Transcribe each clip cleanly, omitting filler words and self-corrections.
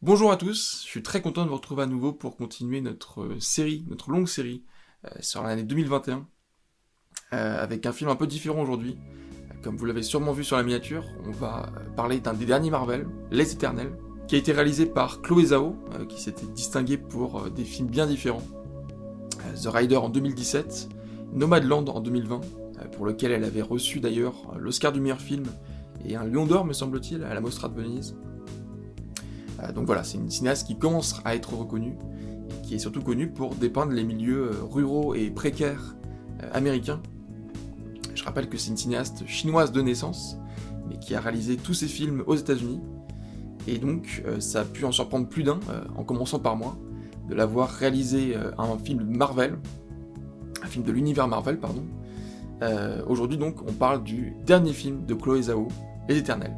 Bonjour à tous, je suis très content de vous retrouver à nouveau pour continuer notre longue série sur l'année 2021, avec un film un peu différent aujourd'hui. Comme vous l'avez sûrement vu sur la miniature, on va parler d'un des derniers Marvel, Les Éternels, qui a été réalisé par Chloé Zhao, qui s'était distinguée pour des films bien différents. The Rider en 2017, Nomadland en 2020, pour lequel elle avait reçu d'ailleurs l'Oscar du meilleur film et un Lion d'Or me semble-t-il à la Mostra de Venise. Donc voilà, c'est une cinéaste qui commence à être reconnue, et qui est surtout connue pour dépeindre les milieux ruraux et précaires américains. Je rappelle que c'est une cinéaste chinoise de naissance, mais qui a réalisé tous ses films aux États-Unis, et donc ça a pu en surprendre plus d'un, en commençant par moi, de l'avoir réalisé un film de Marvel, un film de l'univers Marvel, pardon. Aujourd'hui donc, on parle du dernier film de Chloé Zhao, Les Éternels.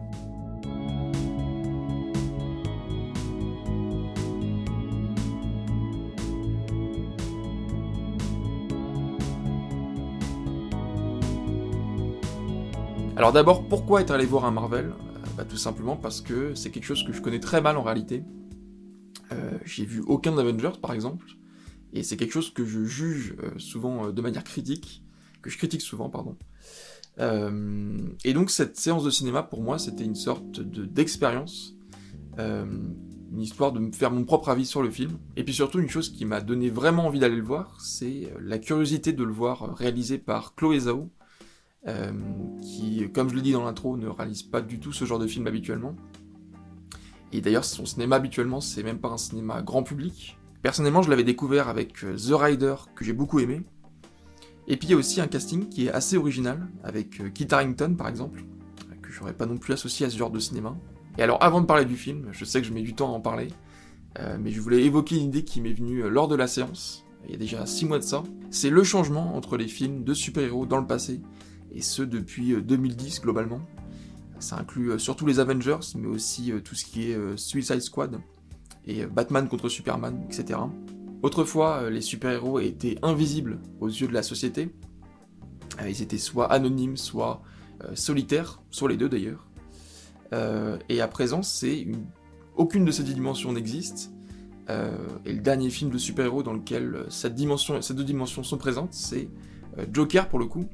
Alors d'abord, pourquoi être allé voir un Marvel? Tout simplement parce que c'est quelque chose que je connais très mal en réalité. J'ai vu aucun Avengers par exemple, et c'est quelque chose que je juge souvent de manière critique, que je critique souvent, pardon. Et donc cette séance de cinéma, pour moi, c'était une sorte d'expérience, euh, une histoire de me faire mon propre avis sur le film, et puis surtout une chose qui m'a donné vraiment envie d'aller le voir, c'est la curiosité de le voir réalisé par Chloé Zhao, qui, comme je le dis dans l'intro, ne réalise pas du tout ce genre de film habituellement. Et d'ailleurs, son cinéma habituellement, c'est même pas un cinéma grand public. Personnellement, je l'avais découvert avec The Rider, que j'ai beaucoup aimé. Et puis il y a aussi un casting qui est assez original, avec Kit Harington par exemple, que j'aurais pas non plus associé à ce genre de cinéma. Et alors, avant de parler du film, je sais que je mets du temps à en parler, mais je voulais évoquer une idée qui m'est venue lors de la séance, il y a déjà 6 mois de ça. C'est le changement entre les films de super-héros dans le passé et ce depuis 2010 globalement. Ça inclut surtout les Avengers, mais aussi tout ce qui est Suicide Squad, et Batman contre Superman, etc. Autrefois, les super-héros étaient invisibles aux yeux de la société. Ils étaient soit anonymes, soit solitaires, soit les deux d'ailleurs. Et à présent, aucune de ces dimensions n'existe. Et le dernier film de super-héros dans lequel ces deux dimensions sont présentes, c'est Joker pour le coup,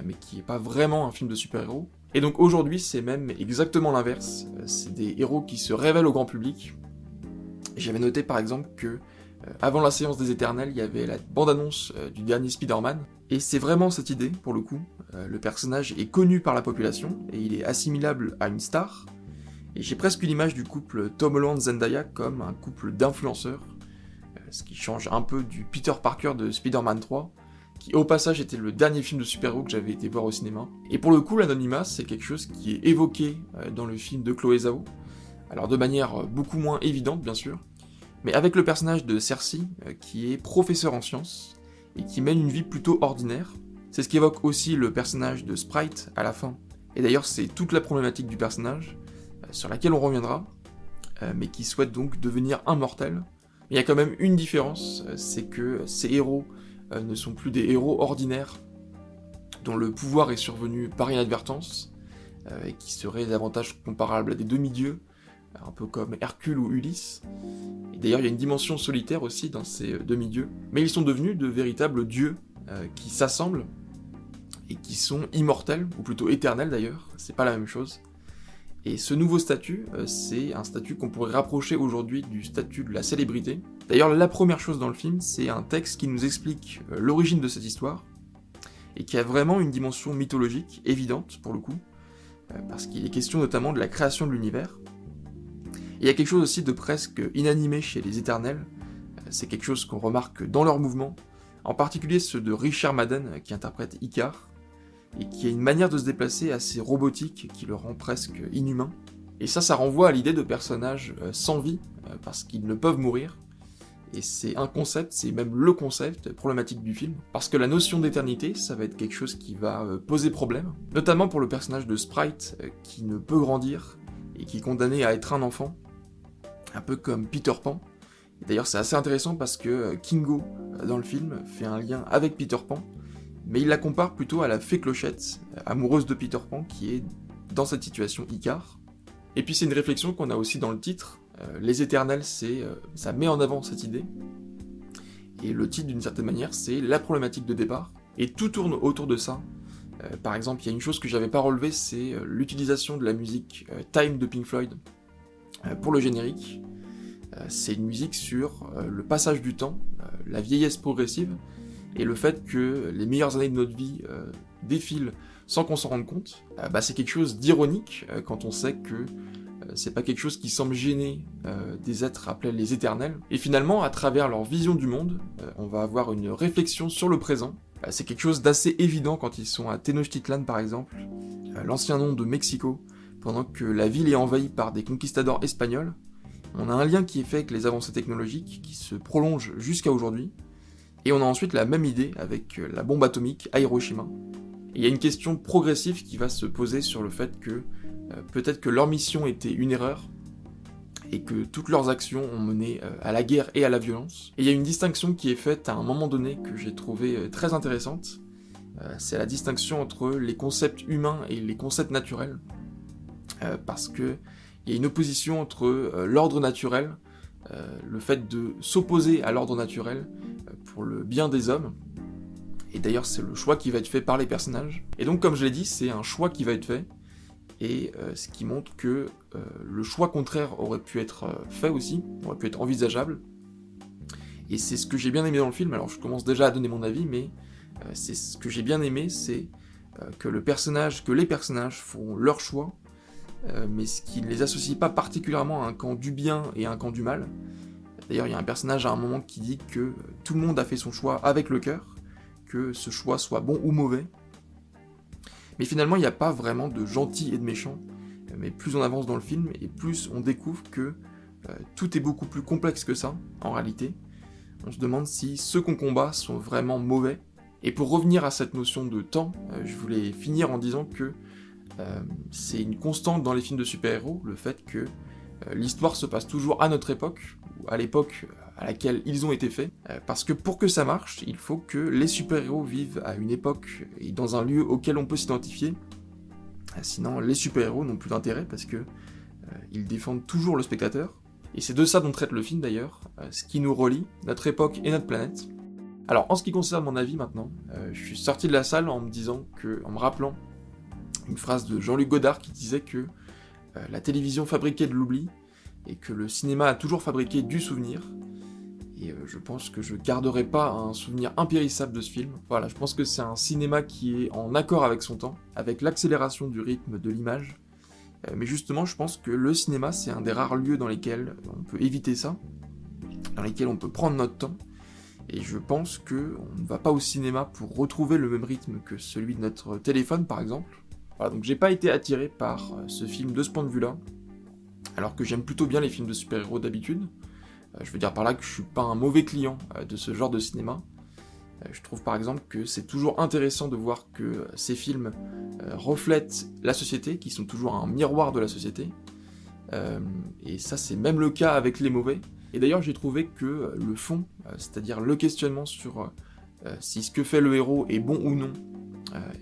mais qui n'est pas vraiment un film de super-héros. Et donc aujourd'hui, c'est même exactement l'inverse. C'est des héros qui se révèlent au grand public. J'avais noté par exemple que, avant la séance des Éternels, il y avait la bande-annonce du dernier Spider-Man. Et c'est vraiment cette idée, pour le coup. Le personnage est connu par la population, et il est assimilable à une star. Et j'ai presque l'image du couple Tom Holland-Zendaya comme un couple d'influenceurs, ce qui change un peu du Peter Parker de Spider-Man 3, qui au passage était le dernier film de super-héros que j'avais été voir au cinéma. Et pour le coup, l'anonymat, c'est quelque chose qui est évoqué dans le film de Chloé Zhao, alors de manière beaucoup moins évidente bien sûr, mais avec le personnage de Cersei, qui est professeur en sciences, et qui mène une vie plutôt ordinaire. C'est ce qu'évoque aussi le personnage de Sprite à la fin. Et d'ailleurs, c'est toute la problématique du personnage, sur laquelle on reviendra, mais qui souhaite donc devenir immortel. Mais il y a quand même une différence, c'est que ces héros ne sont plus des héros ordinaires, dont le pouvoir est survenu par inadvertance, et qui seraient davantage comparables à des demi-dieux, un peu comme Hercule ou Ulysse. Et d'ailleurs, il y a une dimension solitaire aussi dans ces demi-dieux. Mais ils sont devenus de véritables dieux qui s'assemblent et qui sont immortels, ou plutôt éternels d'ailleurs, c'est pas la même chose. Et ce nouveau statut, c'est un statut qu'on pourrait rapprocher aujourd'hui du statut de la célébrité. D'ailleurs, la première chose dans le film, c'est un texte qui nous explique l'origine de cette histoire, et qui a vraiment une dimension mythologique, évidente pour le coup, parce qu'il est question notamment de la création de l'univers. Et il y a quelque chose aussi de presque inanimé chez les Éternels, c'est quelque chose qu'on remarque dans leurs mouvements, en particulier ceux de Richard Madden qui interprète Icare, et qui a une manière de se déplacer assez robotique qui le rend presque inhumain. Et ça renvoie à l'idée de personnages sans vie, parce qu'ils ne peuvent mourir, et c'est un concept, c'est même le concept problématique du film, parce que la notion d'éternité, ça va être quelque chose qui va poser problème, notamment pour le personnage de Sprite, qui ne peut grandir, et qui est condamné à être un enfant, un peu comme Peter Pan. Et d'ailleurs c'est assez intéressant parce que Kingo, dans le film, fait un lien avec Peter Pan, mais il la compare plutôt à la fée Clochette, amoureuse de Peter Pan, qui est dans cette situation Icare. Et puis c'est une réflexion qu'on a aussi dans le titre, Les Éternels, ça met en avant cette idée. Et le titre, d'une certaine manière, c'est la problématique de départ. Et tout tourne autour de ça. Par exemple, il y a une chose que j'avais pas relevée, c'est l'utilisation de la musique Time de Pink Floyd pour le générique. C'est une musique sur le passage du temps, la vieillesse progressive, et le fait que les meilleures années de notre vie défilent sans qu'on s'en rende compte. C'est quelque chose d'ironique quand on sait que c'est pas quelque chose qui semble gêner des êtres appelés les éternels. Et finalement, à travers leur vision du monde, on va avoir une réflexion sur le présent. C'est quelque chose d'assez évident quand ils sont à Tenochtitlan par exemple, l'ancien nom de Mexico, pendant que la ville est envahie par des conquistadors espagnols. On a un lien qui est fait avec les avancées technologiques qui se prolongent jusqu'à aujourd'hui. Et on a ensuite la même idée avec la bombe atomique à Hiroshima. Et il y a une question progressive qui va se poser sur le fait que peut-être que leur mission était une erreur, et que toutes leurs actions ont mené à la guerre et à la violence. Et il y a une distinction qui est faite à un moment donné que j'ai trouvé très intéressante. C'est la distinction entre les concepts humains et les concepts naturels. Parce que il y a une opposition entre l'ordre naturel, le fait de s'opposer à l'ordre naturel pour le bien des hommes. Et d'ailleurs, c'est le choix qui va être fait par les personnages. Et donc, comme je l'ai dit, c'est un choix qui va être fait. Et ce qui montre que le choix contraire aurait pu être fait aussi, aurait pu être envisageable. Et c'est ce que j'ai bien aimé dans le film. Alors je commence déjà à donner mon avis, mais c'est ce que j'ai bien aimé, c'est que les personnages font leur choix, mais ce qui ne les associe pas particulièrement à un camp du bien et à un camp du mal. D'ailleurs, il y a un personnage à un moment qui dit que tout le monde a fait son choix avec le cœur, que ce choix soit bon ou mauvais. Mais finalement, il n'y a pas vraiment de gentils et de méchants, mais plus on avance dans le film, et plus on découvre que tout est beaucoup plus complexe que ça, en réalité. On se demande si ceux qu'on combat sont vraiment mauvais. Et pour revenir à cette notion de temps, je voulais finir en disant que c'est une constante dans les films de super-héros, le fait que l'histoire se passe toujours à notre époque, ou à l'époque à laquelle ils ont été faits, parce que pour que ça marche, il faut que les super-héros vivent à une époque et dans un lieu auquel on peut s'identifier, sinon les super-héros n'ont plus d'intérêt parce que ils défendent toujours le spectateur, et c'est de ça dont traite le film d'ailleurs, ce qui nous relie, notre époque et notre planète. Alors en ce qui concerne mon avis maintenant, je suis sorti de la salle en me rappelant une phrase de Jean-Luc Godard qui disait que la télévision fabriquait de l'oubli, et que le cinéma a toujours fabriqué du souvenir, et je pense que je garderai pas un souvenir impérissable de ce film. Voilà, je pense que c'est un cinéma qui est en accord avec son temps, avec l'accélération du rythme de l'image, mais justement je pense que le cinéma c'est un des rares lieux dans lesquels on peut éviter ça, dans lesquels on peut prendre notre temps, et je pense qu'on ne va pas au cinéma pour retrouver le même rythme que celui de notre téléphone par exemple. Voilà, donc j'ai pas été attiré par ce film de ce point de vue-là, alors que j'aime plutôt bien les films de super-héros d'habitude. Je veux dire par là que je suis pas un mauvais client de ce genre de cinéma. Je trouve par exemple que c'est toujours intéressant de voir que ces films reflètent la société, qui sont toujours un miroir de la société. Et ça c'est même le cas avec les mauvais. Et d'ailleurs j'ai trouvé que le fond, c'est-à-dire le questionnement sur si ce que fait le héros est bon ou non,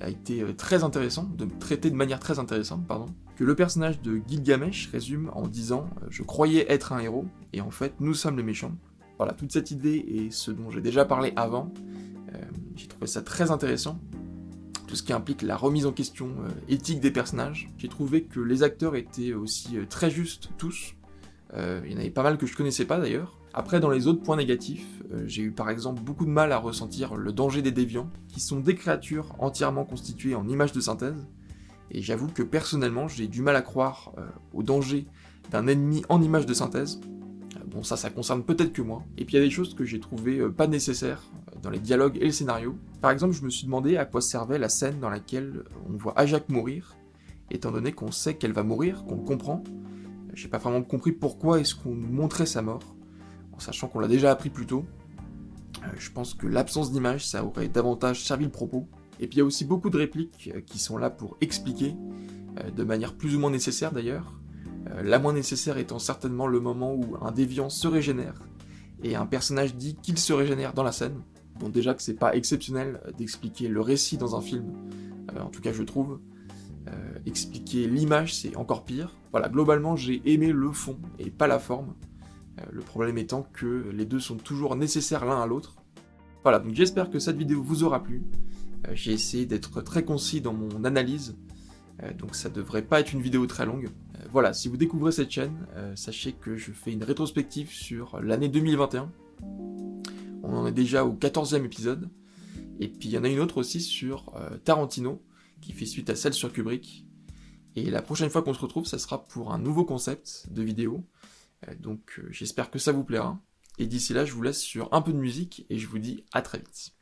a été très intéressant, traité de manière très intéressante, que le personnage de Gilgamesh résume en disant « Je croyais être un héros, et en fait, nous sommes les méchants ». Voilà, toute cette idée et ce dont j'ai déjà parlé avant, j'ai trouvé ça très intéressant. Tout ce qui implique la remise en question éthique des personnages. J'ai trouvé que les acteurs étaient aussi très justes, tous. Il y en avait pas mal que je connaissais pas d'ailleurs. Après, dans les autres points négatifs, j'ai eu par exemple beaucoup de mal à ressentir le danger des déviants, qui sont des créatures entièrement constituées en images de synthèse, et j'avoue que personnellement, j'ai du mal à croire au danger d'un ennemi en images de synthèse. Bon, ça concerne peut-être que moi. Et puis il y a des choses que j'ai trouvées pas nécessaires dans les dialogues et le scénario. Par exemple, je me suis demandé à quoi servait la scène dans laquelle on voit Ajak mourir, étant donné qu'on sait qu'elle va mourir, qu'on le comprend. J'ai pas vraiment compris pourquoi est-ce qu'on nous montrait sa mort, sachant qu'on l'a déjà appris plus tôt. Je pense que l'absence d'image, ça aurait davantage servi le propos. Et puis il y a aussi beaucoup de répliques qui sont là pour expliquer, de manière plus ou moins nécessaire d'ailleurs. La moins nécessaire étant certainement le moment où un déviant se régénère, et un personnage dit qu'il se régénère dans la scène. Bon, déjà que c'est pas exceptionnel d'expliquer le récit dans un film, en tout cas je trouve. expliquer l'image, c'est encore pire. Voilà, globalement, j'ai aimé le fond et pas la forme. Le problème étant que les deux sont toujours nécessaires l'un à l'autre. Voilà, donc j'espère que cette vidéo vous aura plu. J'ai essayé d'être très concis dans mon analyse, donc ça devrait pas être une vidéo très longue. Voilà, si vous découvrez cette chaîne, sachez que je fais une rétrospective sur l'année 2021. On en est déjà au 14e épisode. Et puis il y en a une autre aussi sur Tarantino, qui fait suite à celle sur Kubrick. Et la prochaine fois qu'on se retrouve, ça sera pour un nouveau concept de vidéo. Donc j'espère que ça vous plaira. Et d'ici là, je vous laisse sur un peu de musique et je vous dis à très vite.